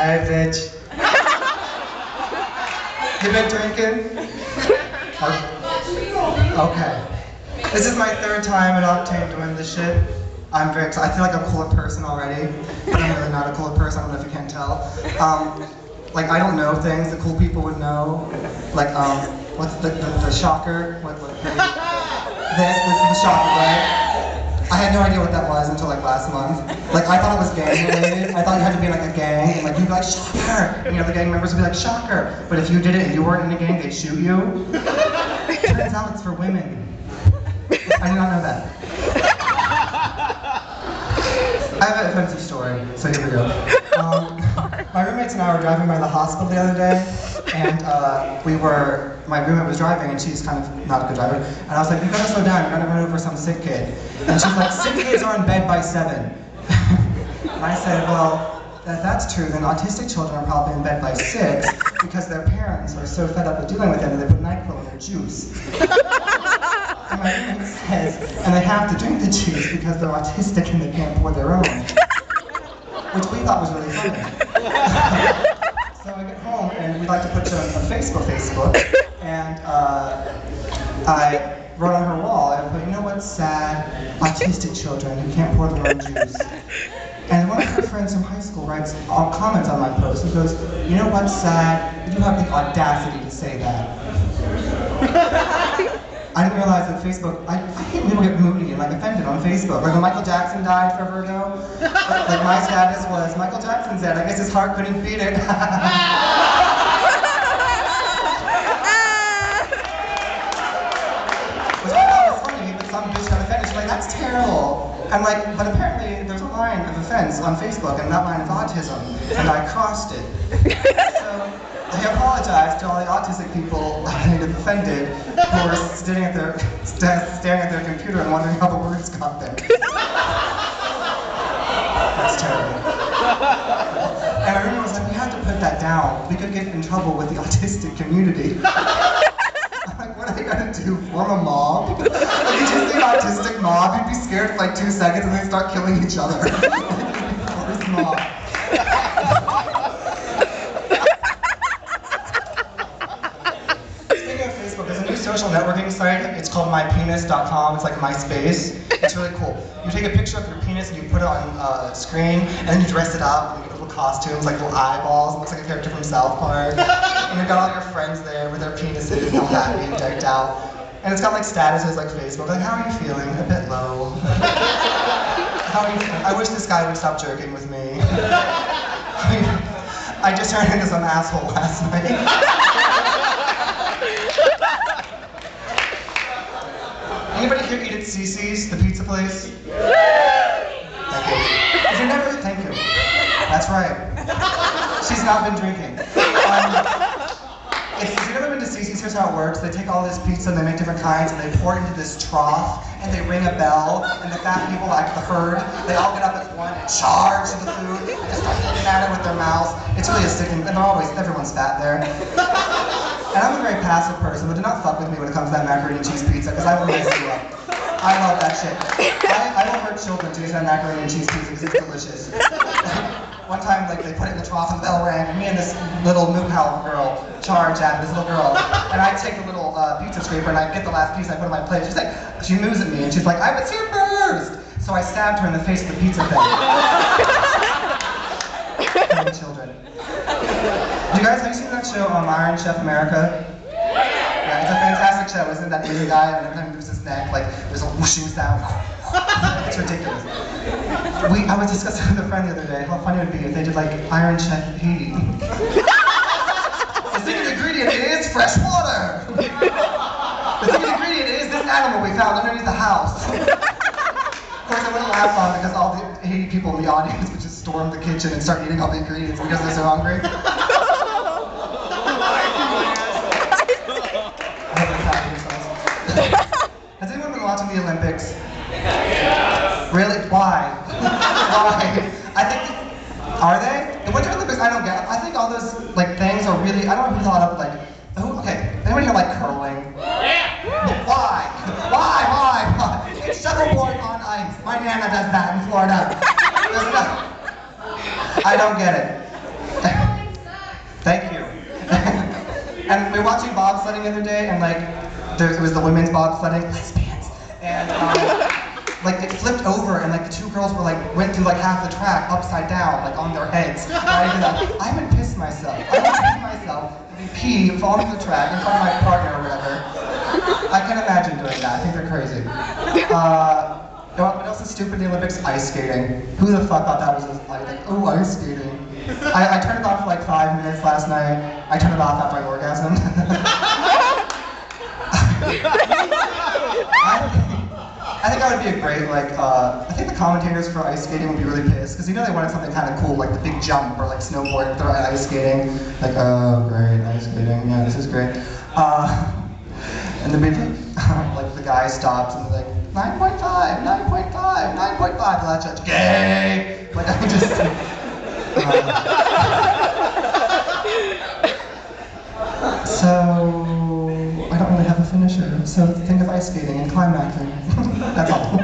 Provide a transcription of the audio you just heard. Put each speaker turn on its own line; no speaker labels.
Hey, bitch. You been drinking? Okay. This is my third time at Octane doing this shit. I'm very excited. I feel like a cooler person already, but I'm really not a cooler person. I don't know if you can tell. Like, I don't know things that cool people would know. Like, what's the shocker? This is the shocker, right? I had no idea what that was until like last month. Like, I thought it was gang related. I thought you had to be in like a gang, and like you'd be like, shocker! You know, the gang members would be like, shocker! But if you did it and you weren't in a gang, they'd shoot you. Turns out it's for women. I did not know that. I have an offensive story, so here we go. My roommates and I were driving by the hospital the other day, and my roommate was driving, and she's kind of not a good driver, and I was like, you gotta slow down, you're gonna run over some sick kid. And she's like, sick kids are in bed by 7. And I said, well, if that's true, then autistic children are probably in bed by 6, because their parents are so fed up with dealing with them that they put NyQuil in their juice. And my roommate says, and they have to drink the juice because they're autistic and they can't pour their own. Which we thought was really funny. So I get home and we'd like to put it on Facebook, and I wrote on her wall, I put, you know what's sad? Autistic children who can't pour their own juice. And one of her friends from high school writes all comments on my post and goes, you know what's sad? You have the audacity to say that. I didn't realize that Facebook, I hate when people get moody and like offended on Facebook. Like when Michael Jackson died forever ago, like my status was, Michael Jackson's dead, I guess his heart couldn't beat it. Which I thought was funny, but some bitch got offended. She's like, that's terrible. I'm like, but apparently there's a line of offense on Facebook, and that line is autism, and I crossed it. So I apologize to all the autistic people getting offended who are staring at their computer and wondering how the words got there. That's terrible. And I remember I was like, we have to put that down. We could get in trouble with the autistic community. I'm like, what are they gonna do? Form a mob? Like, you just say autistic mob, you'd be scared for like 2 seconds and then start killing each other. First mob. Social networking site, it's called mypenis.com, it's like MySpace. It's really cool. You take a picture of your penis and you put it on a screen, and then you dress it up, and you get little costumes, like little eyeballs, it looks like a character from South Park. And you've got all your friends there with their penises all happy and decked out. And it's got like statuses like Facebook, like, how are you feeling? A bit low. How are you feeling? I wish this guy would stop jerking with me. I just turned into some asshole last night. Anybody here eat at Cece's, the pizza place? Thank you. If you never, thank you. That's right. She's not been drinking. If you've never been to Cece's, here's how it works. They take all this pizza and they make different kinds and they pour it into this trough and they ring a bell, and the fat people, like the herd, they all get up at one and charge to the food and just start eating at it with their mouths. It's really a sickening, and everyone's fat there. And I'm a very passive person, but do not fuck with me when it comes to that macaroni and cheese pizza, because I will mess you up. I love that shit. I will hurt children to use that macaroni and cheese pizza because it's delicious. One time, like, they put it in the trough and the bell rang, and me and this little moo cow girl charge at this little girl. And I take the little pizza scraper and I get the last piece and I put it on my plate. She's like, she moves at me and she's like, I was here first! So I stabbed her in the face with the pizza thing. Children. You guys, have you seen that show on Iron Chef America? Yeah, it's a fantastic show. Isn't it that Asian guy, and every time he moves his neck, like, there's a whooshing sound. It's ridiculous. I was discussing with a friend the other day how funny it would be if they did, like, Iron Chef Haiti. The secret ingredient is fresh water. The secret ingredient is this animal we found underneath the house. Of course, I wouldn't laugh on because all the Haiti people in the audience would just storm the kitchen and start eating all the ingredients because they're so hungry. Has anyone been watching the Olympics? Yes. Really? Why? Why? I think, are they? The Winter Olympics, I don't get. I think all those like things are really, I don't know who thought of like, okay, anybody here like curling? Yeah. Why? It's shuffleboard on ice. My nana does that in Florida. I don't get it. Thank you. And we were watching bobsledding the other day, and like, it was the women's bobsledding, lesbians, and like it flipped over, and like the two girls were like went through like half the track upside down, like on their heads. I would piss myself. I would piss myself, pee, fall into the track in front of my partner or whatever. I can't imagine doing that. I think they're crazy. You know what else is stupid in the Olympics? Ice skating. Who the fuck thought that was like, oh, ice skating. I turned it on for like 5 minutes last night. I turned it off after my orgasm. I think that would be a great, like, I think the commentators for ice skating would be really pissed, because you know they wanted something kind of cool, like the big jump, or like snowboarding, throw ice skating. Like, oh, great, ice skating, yeah, this is great. And then maybe, like, the guy stops and they're like, 9.5, 9.5, 9.5, the last judge, gay! Like, I just... So, I don't really have a finisher, so think of ice skating and climaxing. That's all.